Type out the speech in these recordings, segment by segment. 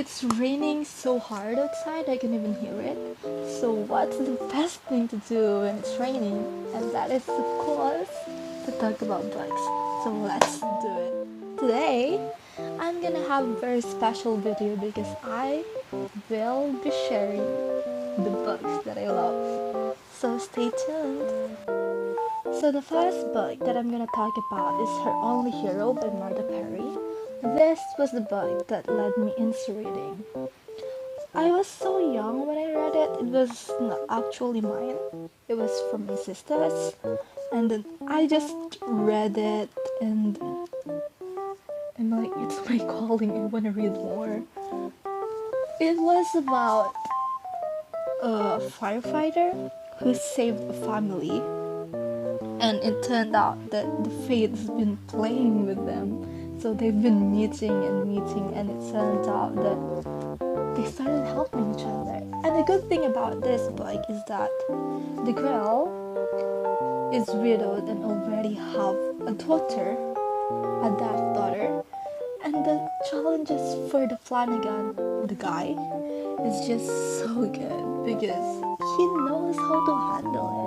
It's raining so hard outside I can even hear it. So what's the best thing to do when it's raining? And that is of course to talk about books. So let's do it. Today I'm gonna have a very special video because I will be sharing the books that I love. So stay tuned. So the first book that I'm gonna talk about is Her Only Hero by Martha Perry. This was the book that led me into reading. I was so young when I read it. It was not actually mine. It was from my sisters. And then I just read it and I'm like, it's my calling. I want to read more. It was about a firefighter who saved a family. And it turned out that the fate's been playing with them. So they've been meeting, and it turned out that they started helping each other. And the good thing about this book is that the girl is widowed and already have a daughter, a deaf daughter. And the challenges for the Flanagan, the guy, is just so good because he knows how to handle it.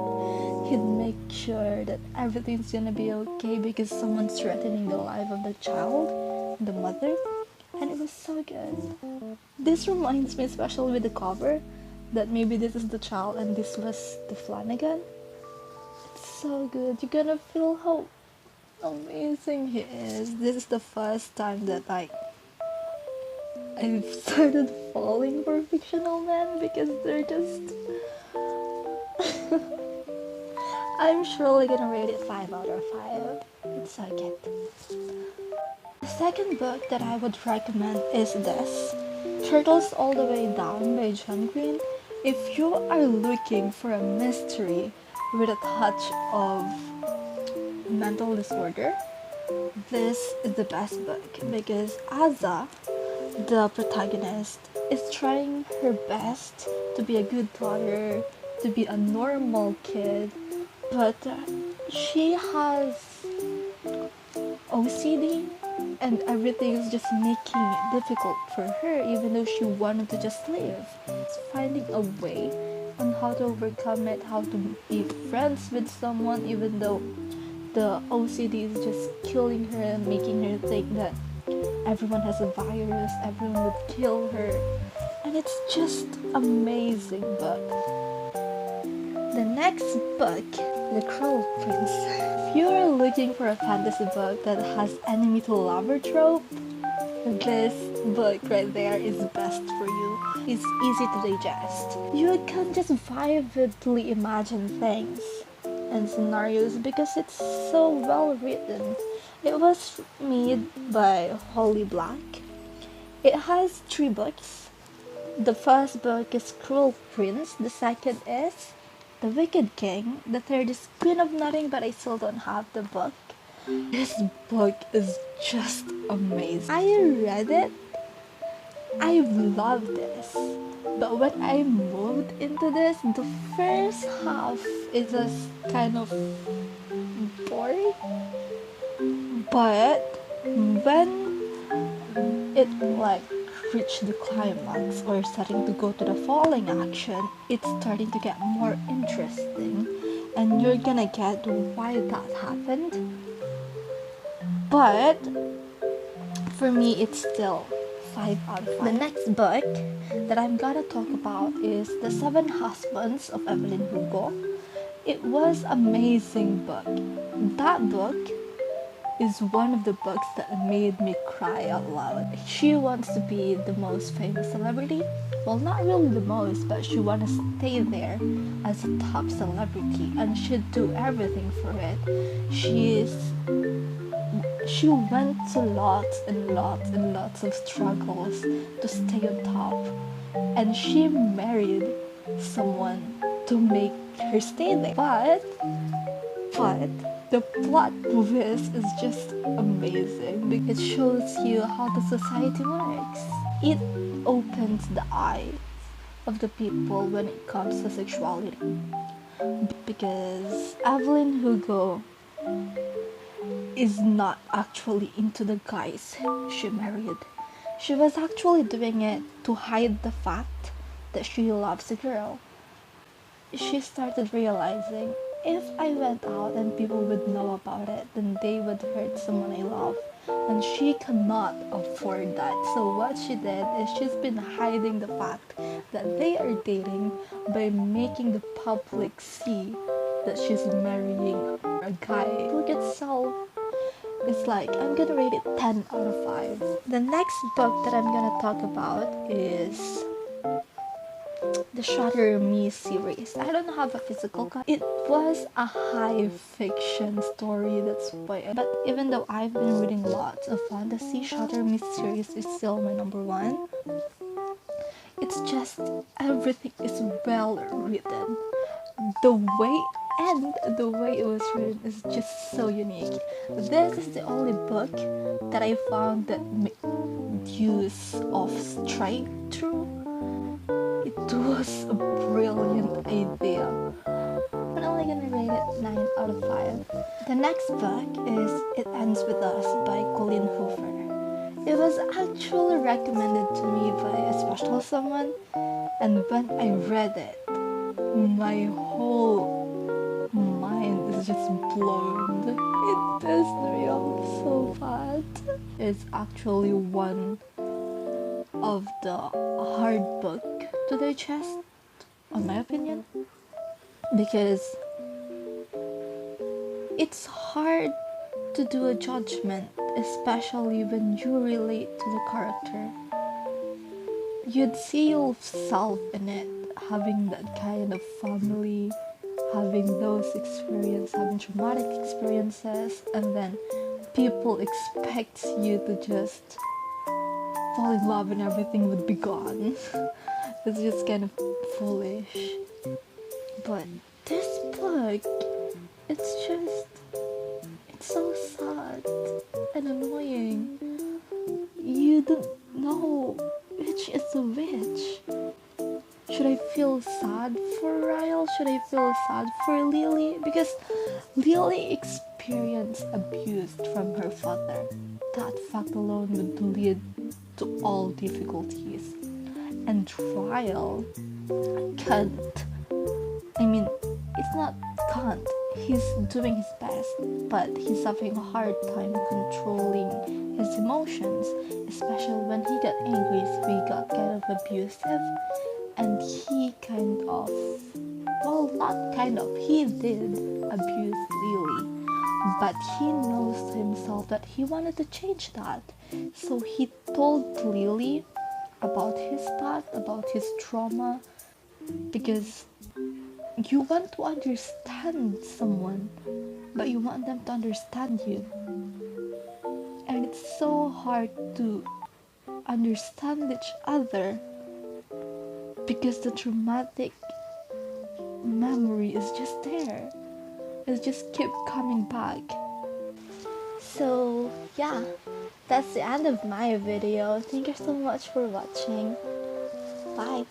He'd make sure that everything's gonna be okay because someone's threatening the life of the child, the mother, and it was so good. This reminds me, especially with the cover, that maybe this is the child and this was the Flanagan. It's so good. You're gonna feel how amazing he is. This is the first time that I've started falling for fictional men because they're just I'm surely gonna rate it 5 out of 5. It's so good. The second book that I would recommend is this, Turtles All the Way Down by John Green. If you are looking for a mystery with a touch of mental disorder, this is the best book because Aza, the protagonist, is trying her best to be a good daughter, to be a normal kid, but she has OCD and everything is just making it difficult for her even though she wanted to just live. It's finding a way on how to overcome it, how to be friends with someone even though the OCD is just killing her and making her think that everyone has a virus, everyone would kill her, and it's just amazing book. The next book, The Cruel Prince. If you are looking for a fantasy book that has enemy to lover trope, this book right there is best for you. It's easy to digest. You can just vividly imagine things and scenarios because it's so well written. It was made by Holly Black. It has 3 books. The first book is Cruel Prince, the second is The Wicked King, the third is Queen of Nothing, but I still don't have the book. This book is just amazing. I read it. I loved this. But when I moved into this, the first half is just kind of boring. But when it reached the climax or starting to go to the falling action, it's starting to get more interesting and you're gonna get why that happened. But for me, it's still 5 out of 5. The next book that I'm gonna talk about is The Seven Husbands of Evelyn Hugo. It was an amazing book. That book is one of the books that made me cry out loud. She wants to be the most famous celebrity. Well, not really the most, but she wants to stay there as a top celebrity and should do everything for it. She went to lots and lots and lots of struggles to stay on top. And she married someone to make her stay there. But the plot twist is just amazing because it shows you how the society works. It opens the eyes of the people when it comes to sexuality. Because Evelyn Hugo is not actually into the guys she married. She was actually doing it to hide the fact that she loves a girl. She started realizing, if I went out and people would know about it, then they would hurt someone I love. And she cannot afford that. So what she did is she's been hiding the fact that they are dating by making the public see that she's marrying a guy. Look itself, it's like, I'm gonna rate it 10 out of 5. The next book that I'm gonna talk about is the Shutter Me series. I don't have a physical copy. It was a high fiction story, that's why. But even though I've been reading lots of fantasy, Shutter Me series is still my number one. It's just everything is well written. The way it was written is just so unique. This is the only book that I found that made use of straight through. It was a brilliant idea. I'm only gonna rate it 9 out of 5. The next book is It Ends With Us by Colleen Hoover. It was actually recommended to me by a special someone, and when I read it, my whole mind is just blown. It pissed me off so bad. It's actually one of the hard book to digest, in my opinion, because it's hard to do a judgment, especially when you relate to the character. You'd see yourself in it, having that kind of family, having those experiences, having traumatic experiences, and then people expect you to just fall in love and everything would be gone. It's just kind of foolish. But this book, it's so sad and annoying. You don't know which is which. Should I feel sad for Ryle? Should I feel sad for Lily? Because Lily experienced abuse from her father. That fact alone would lead to all difficulties. And Ryle can't. It's not can't. He's doing his best, but he's having a hard time controlling his emotions, especially when he got angry. So he got kind of abusive, and he he did abuse Lily, but he knows to himself that he wanted to change that. So he told Lily about his past, about his trauma, because you want to understand someone, but you want them to understand you. And it's so hard to understand each other because the traumatic memory is just there. It just keep coming back. So yeah, that's the end of my video. Thank you so much for watching. Bye.